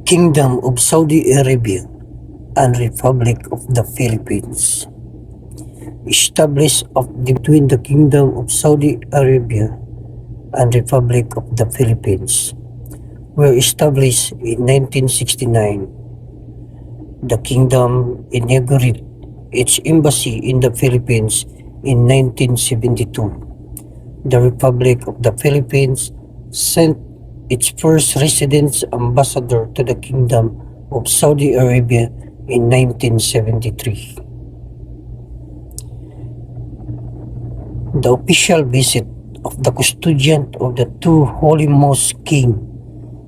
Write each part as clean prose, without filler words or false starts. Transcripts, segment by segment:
Kingdom of Saudi Arabia and Republic of the Philippines. Established between the Kingdom of Saudi Arabia and Republic of the Philippines were established in 1969. The kingdom inaugurated its embassy in the Philippines in 1972. The Republic of the Philippines sent its first resident ambassador to the Kingdom of Saudi Arabia in 1973. The official visit of the custodian of the two holy mosques, King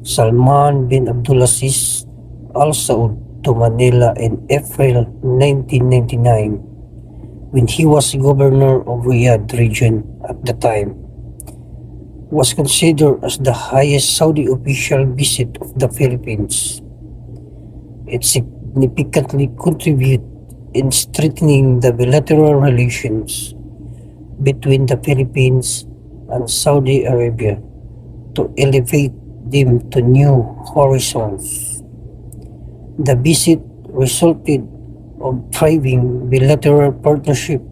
Salman bin Abdulaziz Al Saud, to Manila in April 1999, when he was governor of Riyadh region at the time, was considered as the highest Saudi official visit of the Philippines. It significantly contributed in strengthening the bilateral relations between the Philippines and Saudi Arabia to elevate them to new horizons. The visit resulted in thriving bilateral partnership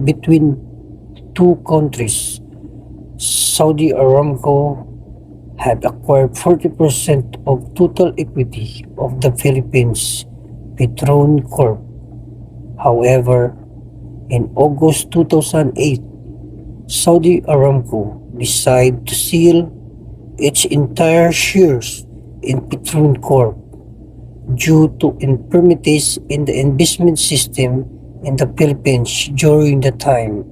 between two countries. Saudi Aramco had acquired 40% of total equity of the Philippines Petron Corp. However, in August 2008, Saudi Aramco decided to sell its entire shares in Petron Corp due to infirmities in the investment system in the Philippines during the time.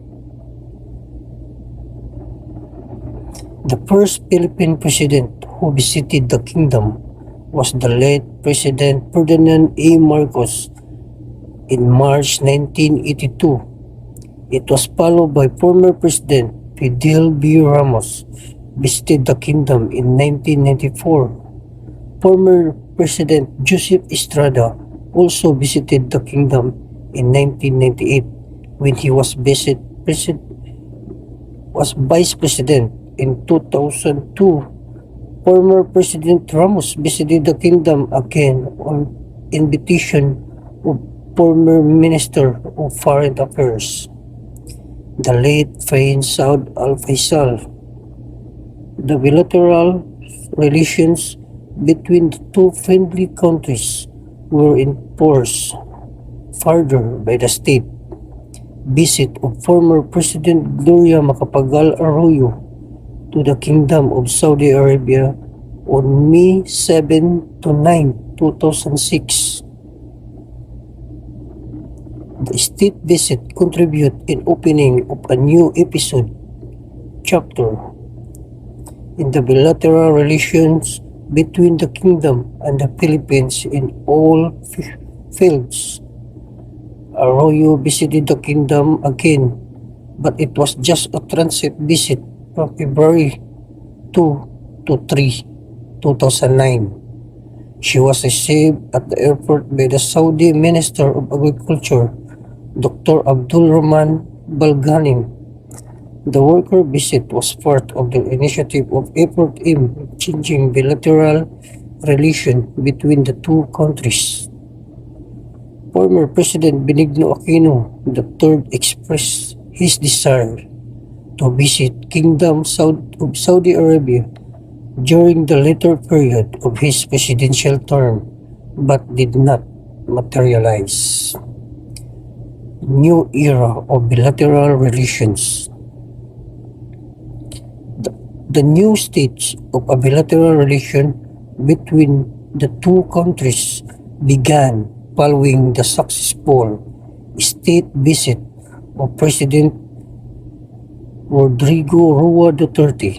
The first Philippine president who visited the kingdom was the late President Ferdinand A. Marcos in March 1982. It was followed by former President Fidel B. Ramos visited the kingdom in 1994. Former President Joseph Estrada also visited the kingdom in 1998 when he was vice president. In 2002, former President Ramos visited the kingdom again on invitation of former Minister of Foreign Affairs, the late Faisal Saud Al-Faisal. The bilateral relations between the two friendly countries were enforced further by the state visit of former President Gloria Macapagal Arroyo to the Kingdom of Saudi Arabia on May 7 to 9, 2006. The state visit contributed in opening of a new chapter in the bilateral relations between the kingdom and the Philippines in all fields. Arroyo visited the kingdom again, but it was just a transit visit from February 2 to 3, 2009. She was received at the airport by the Saudi Minister of Agriculture, Dr. Abdul Rahman Balganim. The worker visit was part of the initiative of effort in changing bilateral relations between the two countries. Former President Benigno Aquino III expressed his desire to visit Kingdom of Saudi Arabia during the later period of his presidential term, but did not materialize. New era of bilateral relations. The new stage of a bilateral relation between the two countries began following the successful state visit of President Rodrigo Roa Duterte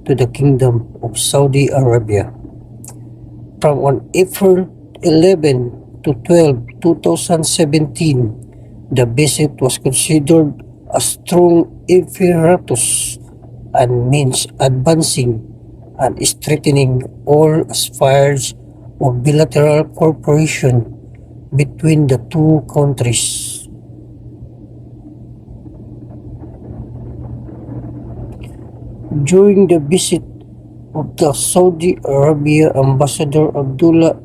to the Kingdom of Saudi Arabia. From on April 11 to 12, 2017, the visit was considered a strong apparatus and means advancing and strengthening all aspires of bilateral cooperation between the two countries. During the visit of the Saudi Arabia Ambassador Abdullah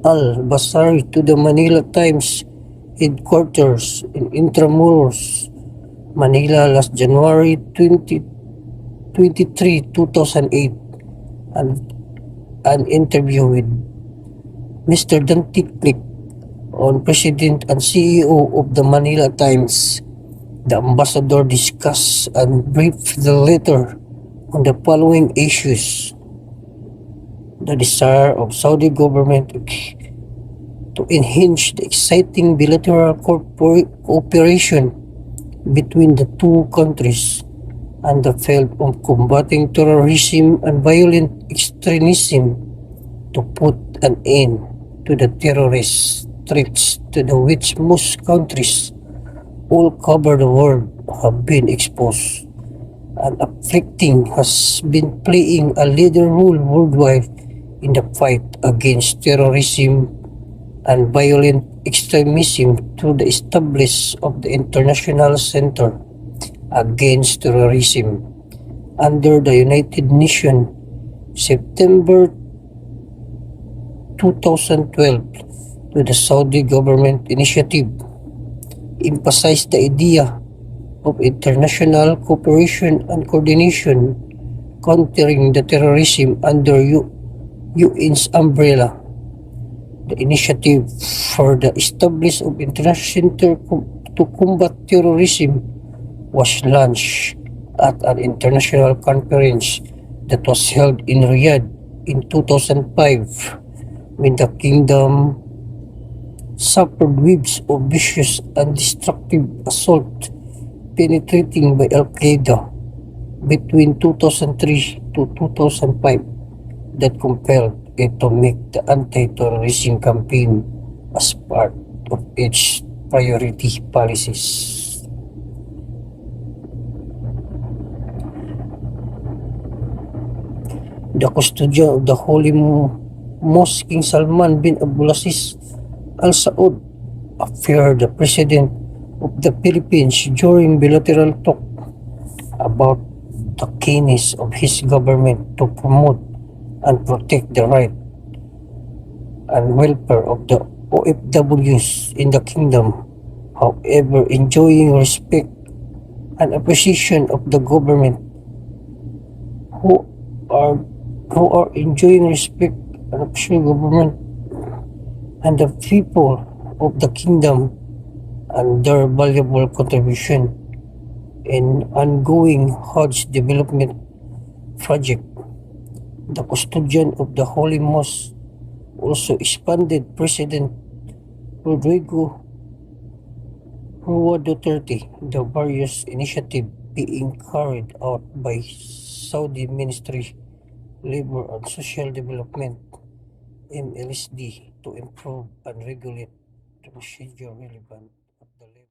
Al-Basari to the Manila Times headquarters in Intramuros, Manila last January 23, 2008, and an interview with Mr. Dantiklik on President and CEO of the Manila Times. The ambassador discussed and briefed the letter on the following issues: the desire of Saudi government to enhance the exciting bilateral cooperation between the two countries, and the field of combating terrorism and violent extremism to put an end to the terrorist threats to which most countries all over the world have been exposed, and afflicting has been playing a leading role worldwide in the fight against terrorism and violent extremism through the establishment of the International Center Against Terrorism under the United Nations, September 2012, to the Saudi government initiative, emphasized the idea of international cooperation and coordination countering the terrorism under UN's umbrella. The initiative for the establishment of International Center to Combat Terrorism was launched at an international conference that was held in Riyadh in 2005, when the kingdom suffered waves of vicious and destructive assault penetrating by Al-Qaeda between 2003 to 2005 that compelled it to make the anti-terrorism campaign as part of its priority policies. The custodian of the Holy Mosque, King Salman bin Abdulaziz Al Saud, affirmed the President of the Philippines during bilateral talk about the keenness of his government to promote and protect the right and welfare of the OFWs in the kingdom, however enjoying respect and appreciation of the government who are enjoying respect and appreciation of government and the people of the kingdom and their valuable contribution in ongoing Hajj development project. The custodian of the Holy Mosque also expanded President Rodrigo Rua Duterte the various initiatives being carried out by Saudi Ministry Labor and Social Development (MLSD) to improve and regulate the procedure relevant at the level